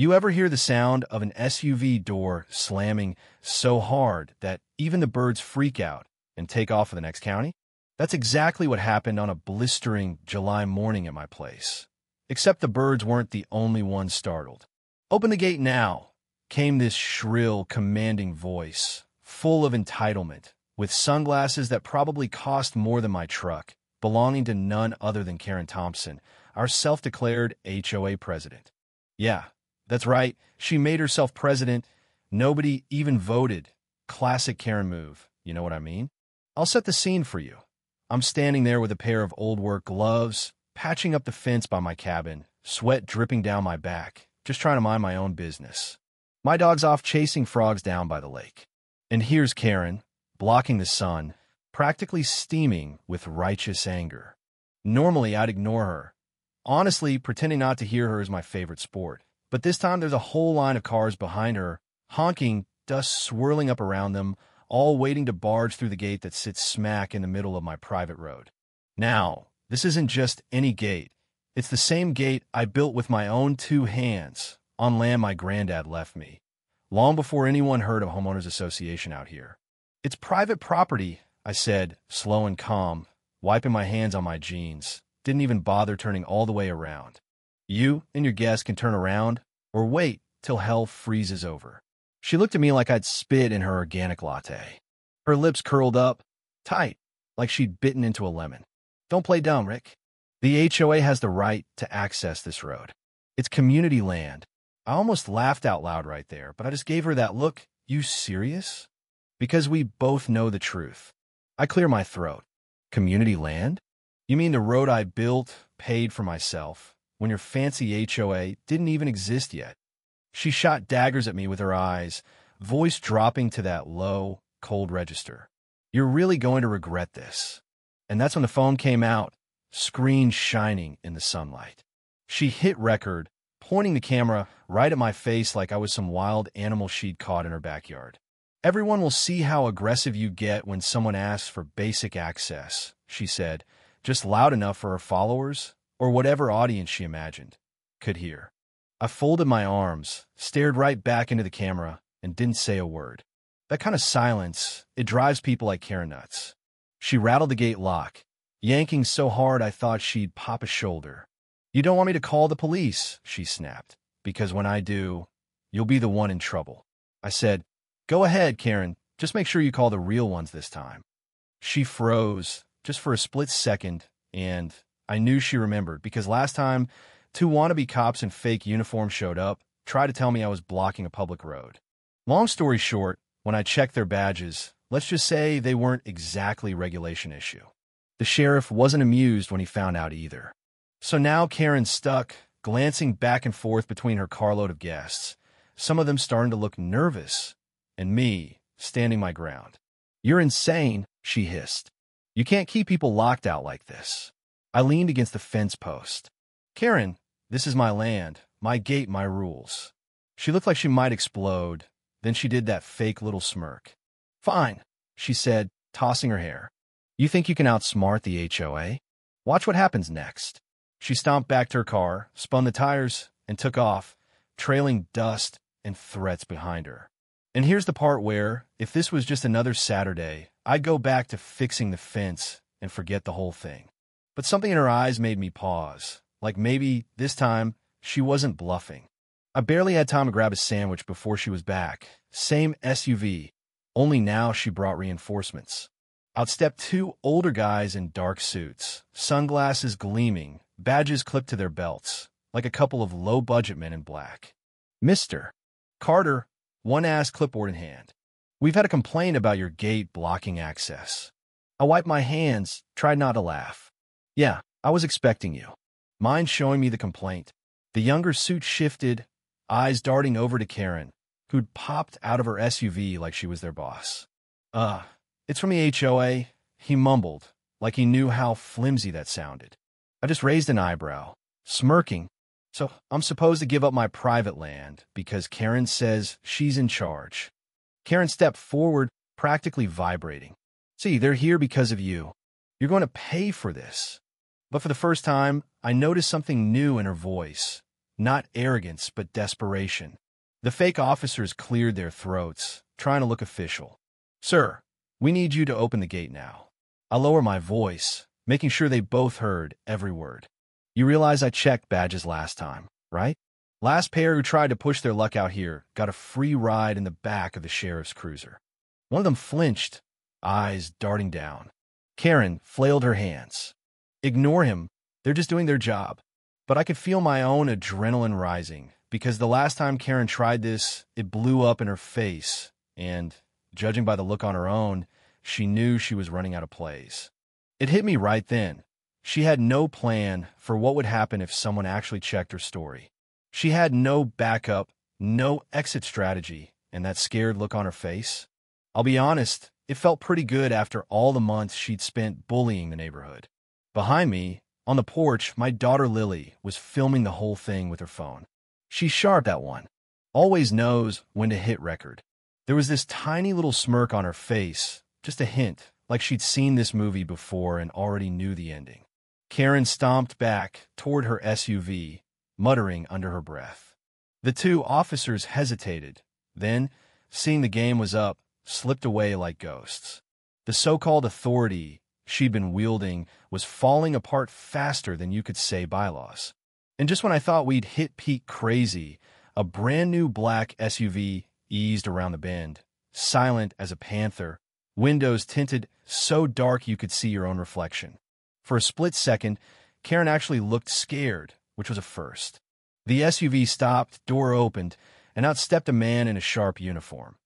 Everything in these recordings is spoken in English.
You ever hear the sound of an SUV door slamming so hard that even the birds freak out and take off for the next county? That's exactly what happened on a blistering July morning at my place. Except the birds weren't the only ones startled. "Open the gate now," came this shrill, commanding voice, full of entitlement, with sunglasses that probably cost more than my truck, belonging to none other than Karen Thompson, our self-declared HOA president. Yeah, that's right, she made herself president. Nobody even voted. Classic Karen move, you know what I mean? I'll set the scene for you. I'm standing there with a pair of old work gloves, patching up the fence by my cabin, sweat dripping down my back, just trying to mind my own business. My dog's off chasing frogs down by the lake. And here's Karen, blocking the sun, practically steaming with righteous anger. Normally, I'd ignore her. Honestly, pretending not to hear her is my favorite sport. But this time, there's a whole line of cars behind her, honking, dust swirling up around them, all waiting to barge through the gate that sits smack in the middle of my private road. Now, this isn't just any gate. It's the same gate I built with my own 2 hands on land my granddad left me, long before anyone heard of homeowners association out here. "It's private property," I said, slow and calm, wiping my hands on my jeans. Didn't even bother turning all the way around. "You and your guests can turn around or wait till hell freezes over." She looked at me like I'd spit in her organic latte. Her lips curled up, tight, like she'd bitten into a lemon. "Don't play dumb, Rick. The HOA has the right to access this road. It's community land." I almost laughed out loud right there, but I just gave her that look. "You serious?" Because we both know the truth. I clear my throat. "Community land? You mean the road I built, paid for myself, when your fancy HOA didn't even exist yet?" She shot daggers at me with her eyes, voice dropping to that low, cold register. "You're really going to regret this." And that's when the phone came out, screen shining in the sunlight. She hit record, pointing the camera right at my face like I was some wild animal she'd caught in her backyard. "Everyone will see how aggressive you get when someone asks for basic access," she said, just loud enough for her followers, or whatever audience she imagined, could hear. I folded my arms, stared right back into the camera, and didn't say a word. That kind of silence, it drives people like Karen nuts. She rattled the gate lock, yanking so hard I thought she'd pop a shoulder. "You don't want me to call the police," she snapped, "because when I do, you'll be the one in trouble." I said, "Go ahead, Karen. Just make sure you call the real ones this time." She froze, just for a split second, and I knew she remembered, because last time 2 wannabe cops in fake uniforms showed up, tried to tell me I was blocking a public road. Long story short, when I checked their badges, let's just say they weren't exactly regulation issue. The sheriff wasn't amused when he found out either. So now Karen's stuck, glancing back and forth between her carload of guests, some of them starting to look nervous, and me, standing my ground. "You're insane," she hissed. "You can't keep people locked out like this." I leaned against the fence post. "Karen, this is my land, my gate, my rules." She looked like she might explode. Then she did that fake little smirk. "Fine," she said, tossing her hair. "You think you can outsmart the HOA? Watch what happens next." She stomped back to her car, spun the tires, and took off, trailing dust and threats behind her. And here's the part where, if this was just another Saturday, I'd go back to fixing the fence and forget the whole thing. But something in her eyes made me pause, like maybe, this time, she wasn't bluffing. I barely had time to grab a sandwich before she was back. Same SUV, only now she brought reinforcements. Out stepped 2 older guys in dark suits, sunglasses gleaming, badges clipped to their belts, like a couple of low-budget men in black. "Mr. Carter," one asked, clipboard in hand. "We've had a complaint about your gate blocking access." I wiped my hands, tried not to laugh. "Yeah, I was expecting you." Mind showing me the complaint. The younger suit shifted, eyes darting over to Karen, who'd popped out of her SUV like she was their boss. It's from the HOA," he mumbled, like he knew how flimsy that sounded. I just raised an eyebrow, smirking. "So I'm supposed to give up my private land because Karen says she's in charge." Karen stepped forward, practically vibrating. "See, they're here because of you. You're going to pay for this." But for the first time, I noticed something new in her voice. not arrogance, but desperation. The fake officers cleared their throats, trying to look official. "Sir, we need you to open the gate now." I lower my voice, making sure they both heard every word. "You realize I checked badges last time, right? Last pair who tried to push their luck out here got a free ride in the back of the sheriff's cruiser." One of them flinched, eyes darting down. Karen flailed her hands. "Ignore him. They're just doing their job." But I could feel my own adrenaline rising, because the last time Karen tried this, it blew up in her face, and, judging by the look on her own, she knew she was running out of plays. It hit me right then. She had no plan for what would happen if someone actually checked her story. She had no backup, no exit strategy, and that scared look on her face. I'll be honest, it felt pretty good after all the months she'd spent bullying the neighborhood. Behind me, on the porch, my daughter Lily was filming the whole thing with her phone. She's sharp, that one. Always knows when to hit record. There was this tiny little smirk on her face, just a hint, like she'd seen this movie before and already knew the ending. Karen stomped back toward her SUV, muttering under her breath. The two officers hesitated, then, seeing the game was up, slipped away like ghosts. The so-called authority she'd been wielding was falling apart faster than you could say bylaws. And just when I thought we'd hit peak crazy, a brand new black SUV eased around the bend, silent as a panther, windows tinted so dark you could see your own reflection. For a split second, Karen actually looked scared, which was a first. The SUV stopped, door opened, and out stepped a man in a sharp uniform.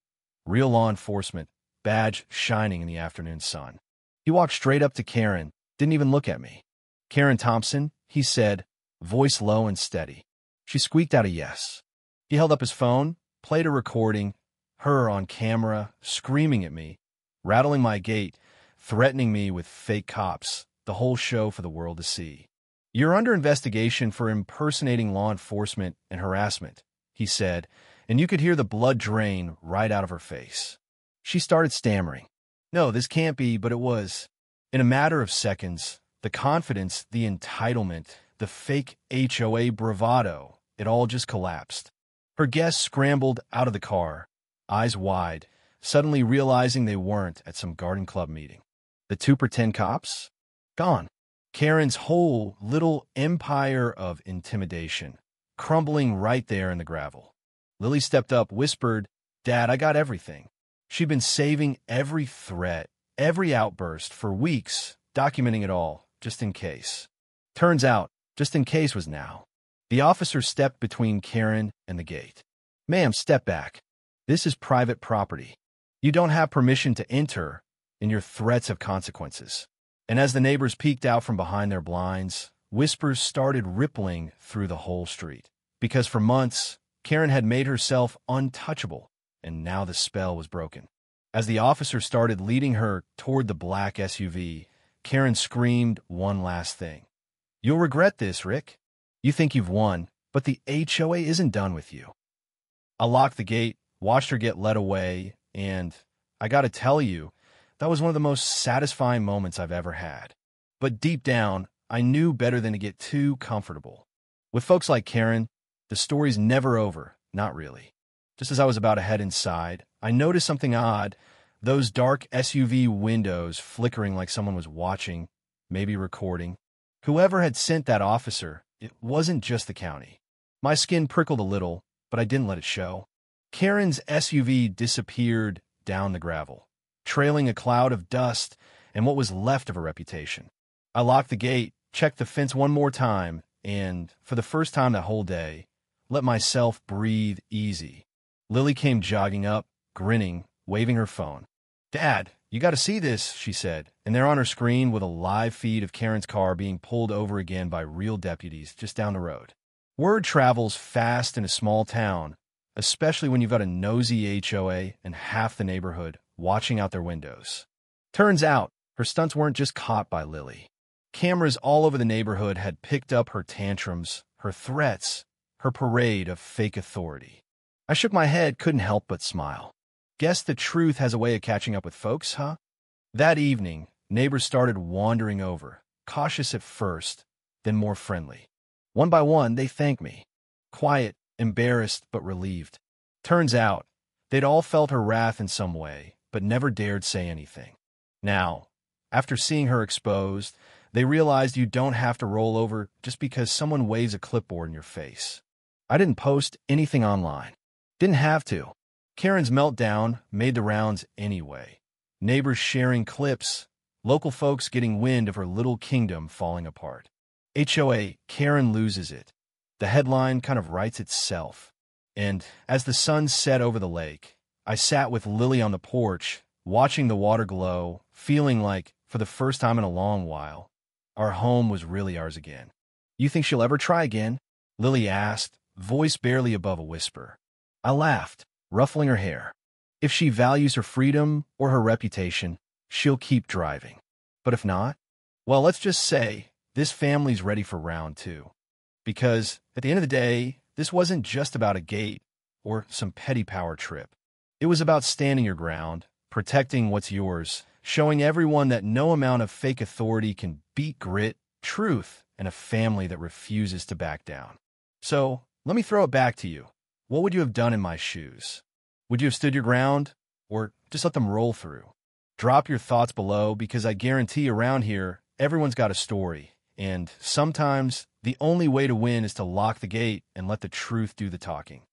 Real law enforcement, badge shining in the afternoon sun. He walked straight up to Karen, didn't even look at me. "Karen Thompson," he said, voice low and steady. She squeaked out a yes. He held up his phone, played a recording, her on camera, screaming at me, rattling my gate, threatening me with fake cops, the whole show for the world to see. "You're under investigation for impersonating law enforcement and harassment," he said, and you could hear the blood drain right out of her face. She started stammering. "No, this can't be," but it was. In a matter of seconds, the confidence, the entitlement, the fake HOA bravado, it all just collapsed. Her guests scrambled out of the car, eyes wide, suddenly realizing they weren't at some garden club meeting. The two pretend cops? Gone. Karen's whole little empire of intimidation, crumbling right there in the gravel. Lily stepped up, whispered, "Dad, I got everything." She'd been saving every threat, every outburst for weeks, documenting it all, just in case. Turns out, just in case was now. The officer stepped between Karen and the gate. "Ma'am, step back. This is private property. You don't have permission to enter, and your threats have consequences." And as the neighbors peeked out from behind their blinds, whispers started rippling through the whole street. Because for months, Karen had made herself untouchable, and now the spell was broken. As the officer started leading her toward the black SUV, Karen screamed one last thing. "You'll regret this, Rick. You think you've won, but the HOA isn't done with you." I locked the gate, watched her get led away, and I gotta tell you, that was one of the most satisfying moments I've ever had. But deep down, I knew better than to get too comfortable. With folks like Karen, the story's never over, not really. Just as I was about to head inside, I noticed something odd, those dark SUV windows flickering like someone was watching, maybe recording. Whoever had sent that officer, it wasn't just the county. My skin prickled a little, but I didn't let it show. Karen's SUV disappeared down the gravel, trailing a cloud of dust and what was left of her reputation. I locked the gate, checked the fence one more time, and, for the first time that whole day, let myself breathe easy. Lily came jogging up, grinning, waving her phone. "Dad, you got to see this," she said, and there on her screen was a live feed of Karen's car being pulled over again by real deputies just down the road. Word travels fast in a small town, especially when you've got a nosy HOA and half the neighborhood watching out their windows. Turns out, her stunts weren't just caught by Lily. Cameras all over the neighborhood had picked up her tantrums, her threats, her parade of fake authority. I shook my head, couldn't help but smile. Guess the truth has a way of catching up with folks, huh? That evening, neighbors started wandering over, cautious at first, then more friendly. One by one, they thanked me. quiet, embarrassed, but relieved. Turns out, they'd all felt her wrath in some way, but never dared say anything. Now, after seeing her exposed, they realized you don't have to roll over just because someone waves a clipboard in your face. I didn't post anything online. Didn't have to. Karen's meltdown made the rounds anyway. Neighbors sharing clips, local folks getting wind of her little kingdom falling apart. HOA, Karen loses it. The headline kind of writes itself. And as the sun set over the lake, I sat with Lily on the porch, watching the water glow, feeling like, for the first time in a long while, our home was really ours again. "You think she'll ever try again?" Lily asked, voice barely above a whisper. I laughed, ruffling her hair. "If she values her freedom or her reputation, she'll keep driving. But if not, well, let's just say this family's ready for round two. Because at the end of the day, this wasn't just about a gate or some petty power trip. It was about standing your ground, protecting what's yours, showing everyone that no amount of fake authority can beat grit, truth, and a family that refuses to back down. So, let me throw it back to you. What would you have done in my shoes? Would you have stood your ground, or just let them roll through? Drop your thoughts below, because I guarantee around here, everyone's got a story, and sometimes the only way to win is to lock the gate and let the truth do the talking.